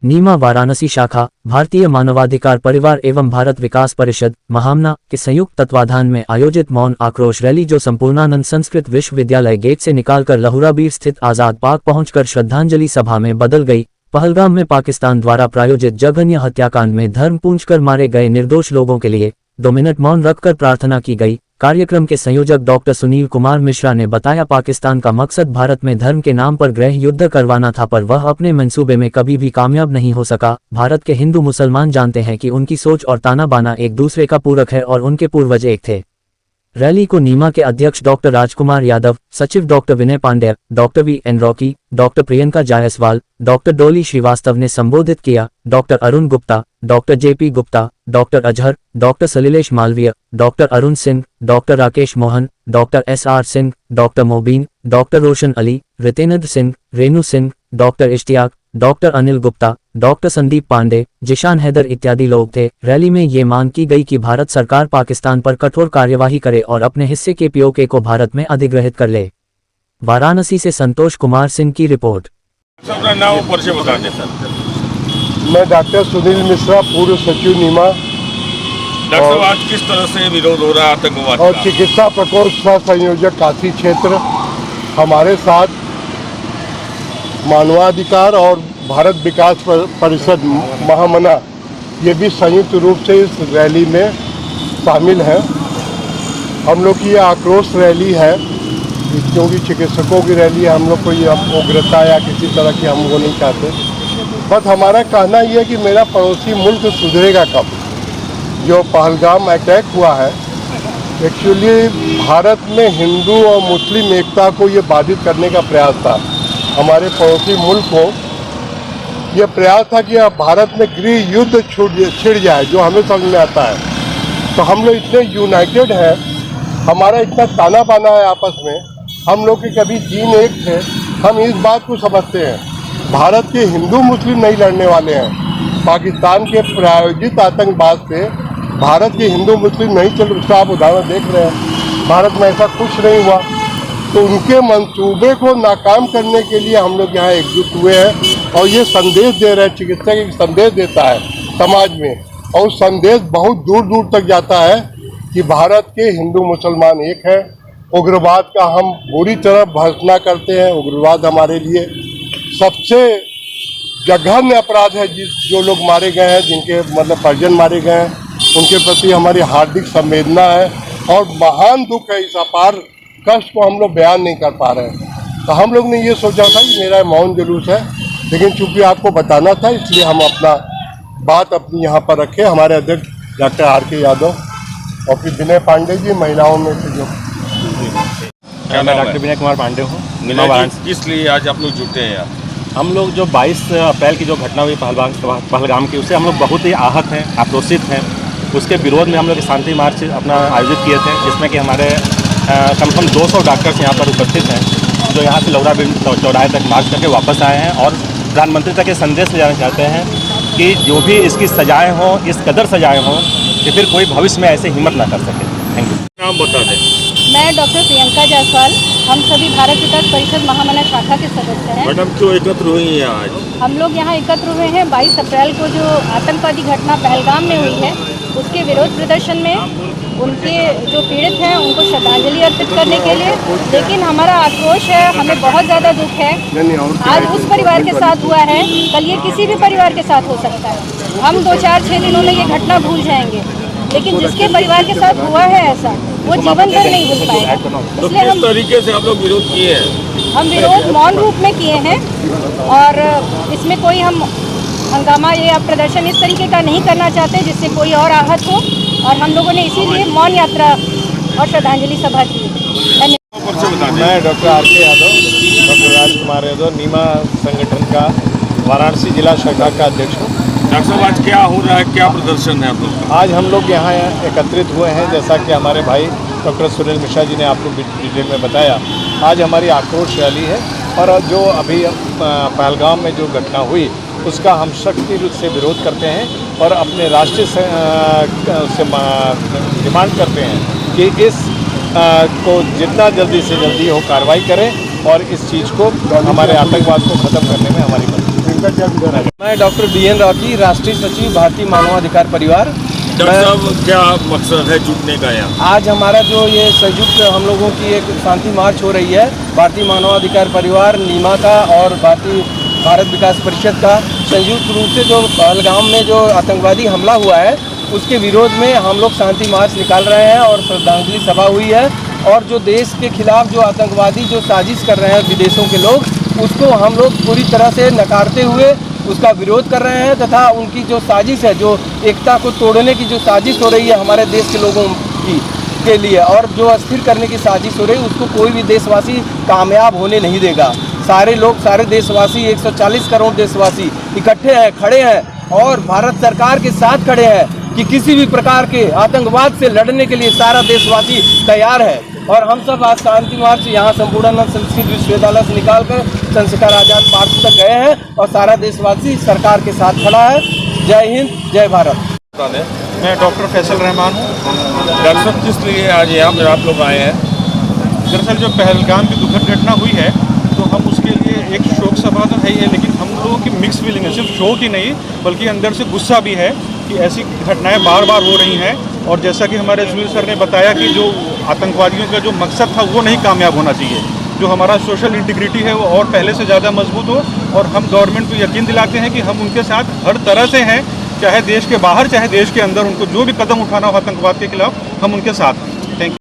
नीमा वाराणसी शाखा, भारतीय मानवाधिकार परिवार एवं भारत विकास परिषद महामना के संयुक्त तत्वाधान में आयोजित मौन आक्रोश रैली जो संपूर्णानंद संस्कृत विश्वविद्यालय गेट से निकालकर लहुराबीर स्थित आजाद पार्क पहुंचकर श्रद्धांजलि सभा में बदल गई। पहलगाम में पाकिस्तान द्वारा प्रायोजित जघन्य हत्याकांड में धर्म पूंजकर मारे गए निर्दोष लोगों के लिए 2 मिनट मौन रखकर प्रार्थना की गई। कार्यक्रम के संयोजक डॉक्टर सुनील कुमार मिश्रा ने बताया, पाकिस्तान का मकसद भारत में धर्म के नाम पर गृह युद्ध करवाना था, पर वह अपने मंसूबे में कभी भी कामयाब नहीं हो सका। भारत के हिंदू मुसलमान जानते हैं कि उनकी सोच और ताना बाना एक दूसरे का पूरक है और उनके पूर्वज एक थे। रैली को नीमा के अध्यक्ष डॉक्टर राजकुमार यादव, सचिव doctor Vinay Pandya, doctor VN. Rocky, doctor Priyanka Jaiswal, doctor Dolly Srivastava ने संबोधित किया। Doctor Arun Gupta, doctor JP. Gupta, doctor Azhar, doctor Salilesh Malviya, doctor Arun Singh, doctor Rakesh Mohan, doctor S.R. Singh, doctor Mobin, doctor Roshan Ali, Ritendra Singh, Renu Singh, doctor Ishtiyaq, doctor Anil Gupta, doctor Sandeep Pandey, Zeeshan Haider इत्यादि लोग थे। रैली में ये मांग की गई कि भारत सरकार पाकिस्तान पर कठोर कार्यवाही करे और अपने हिस्से के POK को भारत में अधिग्रहित कर ले। वाराणसी से संतोष कुमार सिंह की रिपोर्ट। अपना नाम और परिचय बता दें सर। मैं डॉक्टर सुनील मिश्रा, पूर्व सचिव नीमा। डॉक्टर साहब, आज किस तरह से विरोध हो रहा है आतंकवाद और का? चिकित्सा प्रकोष्ठ का संयोजक काशी क्षेत्र हमारे साथ मानवाधिकार और भारत विकास परिषद महामना ये भी संयुक्त रूप से इस रैली में शामिल हैं। हम लोग की ये आक्रोश रैली है क्योंकि चिकित्सकों की रैली है। हम लोग को ये उग्रता या किसी तरह की हम वो नहीं चाहते। बस हमारा कहना ये है कि मेरा पड़ोसी मुल्क सुधरेगा कब। जो पहलगाम अटैक हुआ है, एक्चुअली भारत में हिंदू और मुस्लिम एकता को ये बाधित करने का प्रयास था। हमारे पड़ोसी मुल्क को ये प्रयास था कि अब भारत में गृह युद्ध छिड़ जाए, जो हमें समझ में आता है। तो हम लोग इतने यूनाइटेड हैं, हमारा इतना ताना बाना है आपस में, हम लोग के कभी जीन एक थे। हम इस बात को समझते हैं, भारत के हिंदू मुस्लिम नहीं लड़ने वाले हैं। पाकिस्तान के प्रायोजित आतंकवाद से भारत के हिंदू मुस्लिम नहीं चल, उसका आप उदाहरण देख रहे हैं। भारत में ऐसा कुछ नहीं हुआ। तो उनके मंसूबे को नाकाम करने के लिए हम लोग यहाँ एकजुट हुए हैं और ये संदेश दे रहे हैं। चिकित्सक एक संदेश देता है समाज में और संदेश बहुत दूर दूर तक जाता है कि भारत के हिंदू मुसलमान एक हैं। उग्रवाद का हम बुरी तरह भर्त्सना करते हैं। उग्रवाद हमारे लिए सबसे जघन्य अपराध है। जो लोग मारे गए हैं, जिनके मतलब परिजन मारे गए हैं, उनके प्रति हमारी हार्दिक संवेदना है और महान दुख है। इस अपार कष्ट को हम लोग बयान नहीं कर पा रहे हैं। तो हम लोग ने ये सोचा था कि मेरा मौन जुलूस है, लेकिन चूंकि आपको बताना था इसलिए हम अपना बात अपनी यहाँ पर रखे। हमारे अध्यक्ष डॉक्टर R.K. यादव और फिर विनय पांडे जी, महिलाओं में से जो मैं डॉक्टर विनय कुमार पांडे हूँ। किस लिए आज आप लोग जुटे हैं यार? हम लोग जो 22 अप्रैल की जो घटना हुई पहलगाम की, उससे हम लोग बहुत ही आहत हैं, आक्रोशित हैं। उसके विरोध में हम लोग शांति मार्च अपना आयोजित किए थे, जिसमें कि हमारे कम से कम 200 डॉक्टर्स यहाँ पर उपस्थित हैं, जो यहाँ से लहुराबीर चौराहे तक मार्च करके वापस आए हैं और प्रधानमंत्री तक ये संदेश ले जाना चाहते हैं कि जो भी इसकी सजाएँ हों, इस कदर सजाएँ हों कि फिर कोई भविष्य में ऐसे हिम्मत ना कर सके। Thank you. नाम बता दें। मैं डॉक्टर प्रियंका जायसवाल, हम सभी भारत विकास परिषद महामना शाखा के सदस्य हैं। मैडम, क्यों एकत्र हुई हैं आज? हम लोग यहाँ एकत्र हुए हैं 22 अप्रैल को जो आतंकवादी घटना पहलगाम में हुई है, उसके विरोध प्रदर्शन में उनके जो पीड़ित हैं उनको श्रद्धांजलि अर्पित करने के लिए। लेकिन हमारा आक्रोश है, हमें बहुत ज़्यादा दुख है। आज उस परिवार के साथ हुआ है, कल ये किसी भी परिवार के साथ हो सकता है। हम 2-4-6 दिनों में ये घटना भूल जाएंगे, लेकिन जिसके परिवार के साथ हुआ है ऐसा, वो जीवन भर नहीं भूल पाएगा। तो किस तरीके से आप लोग विरोध किए हैं? हम विरोध मौन रूप में किए हैं और इसमें कोई हम हंगामा या प्रदर्शन इस तरीके का नहीं करना चाहते जिससे कोई और आहत हो, और हम लोगों ने इसीलिए मौन यात्रा और श्रद्धांजलि सभा की। धन्यवाद। मैं doctor R.K. Yadav, doctor Rajkumar Yadav, नीमा संगठन का वाराणसी जिला शाखा का अध्यक्ष हूँ। डॉक्टर साहब, आज क्या हो रहा है, क्या प्रदर्शन है आप लोग का? आज हम लोग यहाँ एकत्रित हुए हैं, जैसा कि हमारे भाई डॉक्टर सुनील मिश्रा जी ने आपको डिटेल में बताया। आज हमारी आक्रोश रैली है और जो अभी पहलगाम में जो घटना हुई उसका हम सख्ती रूप से विरोध करते हैं और अपने राष्ट्र से डिमांड करते हैं कि इस को जितना जल्दी से जल्दी हो कार्रवाई करें और इस चीज़ को हमारे आतंकवाद को ख़त्म करने में हमारी मदद मैं डॉक्टर BN रॉकी, राष्ट्रीय सचिव भारतीय मानवाधिकार परिवार। डॉक्टर साहब क्या मकसद है जुटने का यहाँ? आज हमारा जो ये संयुक्त हम लोगों की एक शांति मार्च हो रही है, भारतीय मानवाधिकार परिवार नीमा का और भारत विकास परिषद का संयुक्त रूप से जो पहलगाम में जो आतंकवादी हमला हुआ है उसके विरोध में हम लोग शांति मार्च निकाल रहे हैं और श्रद्धांजलि सभा हुई है। और जो देश के खिलाफ जो आतंकवादी जो साजिश कर रहे हैं विदेशों के लोग, उसको हम लोग पूरी तरह से नकारते हुए उसका विरोध कर रहे हैं तथा उनकी जो साजिश है, जो एकता को तोड़ने की जो साजिश हो रही है हमारे देश के लोगों की के लिए और जो अस्थिर करने की साजिश हो रही है, उसको कोई भी देशवासी कामयाब होने नहीं देगा। सारे लोग, सारे देशवासी 140 करोड़ देशवासी इकट्ठे हैं, खड़े हैं और भारत सरकार के साथ खड़े हैं कि किसी भी प्रकार के आतंकवाद से लड़ने के लिए सारा देशवासी तैयार है। और हम सब आज शांति मार्च यहाँ संपूर्णानंद संस्कृत विश्वविद्यालय से निकालकर चंद्रशेखर आजाद पार्क तक गए हैं और सारा देशवासी सरकार के साथ खड़ा है। जय हिंद, जय भारत। मैं डॉक्टर फैसल रहमान हूँ। डॉक्टर साहब किस लिए आज यहाँ पर आप लोग आए हैं? दरअसल जो पहलगाम की दुखद घटना हुई है तो हम उसके लिए एक शोक सभा तो है ही है, लेकिन हम लोगों की मिक्स फीलिंग है, सिर्फ शोक ही नहीं बल्कि अंदर से गुस्सा भी है कि ऐसी घटनाएं बार बार हो रही हैं। और जैसा कि हमारे सुनील सर ने बताया कि जो आतंकवादियों का जो मकसद था वो नहीं कामयाब होना चाहिए। जो हमारा सोशल इंटीग्रिटी है वो और पहले से ज़्यादा मजबूत हो और हम गवर्नमेंट को यकीन दिलाते हैं कि हम उनके साथ हर तरह से हैं, चाहे देश के बाहर चाहे देश के अंदर, उनको जो भी कदम उठाना हो आतंकवाद के खिलाफ हम उनके साथ हैं।